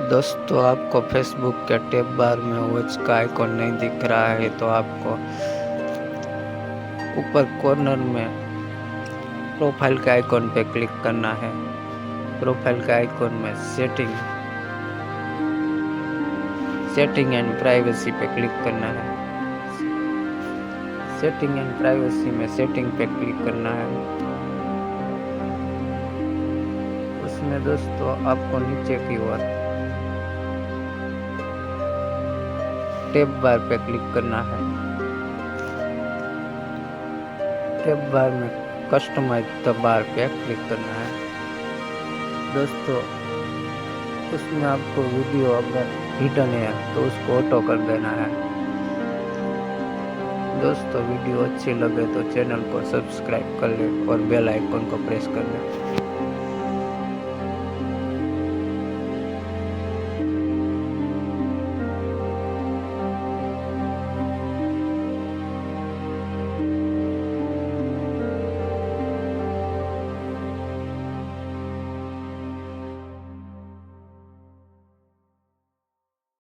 दोस्तों, आपको फेसबुक के टैब बार में वॉच का आइकॉन नहीं दिख रहा है तो आपको ऊपर कॉर्नर में प्रोफाइल के आइकॉन पे क्लिक करना है। प्रोफाइल के आइकॉन में सेटिंग एंड प्राइवेसी पे क्लिक करना है। सेटिंग एंड प्राइवेसी में सेटिंग पे क्लिक करना है। उसमें दोस्तों आपको नीचे की ओर टैब बार पे क्लिक करना है। टैब बार में कस्टमाइज द बार पे क्लिक करना है। दोस्तों, उसमें आपको वीडियो अगर हिडन है तो उसको ऑटो कर देना है। दोस्तों, वीडियो अच्छी लगे तो चैनल को सब्सक्राइब कर लें और बेल आइकन को प्रेस कर लें।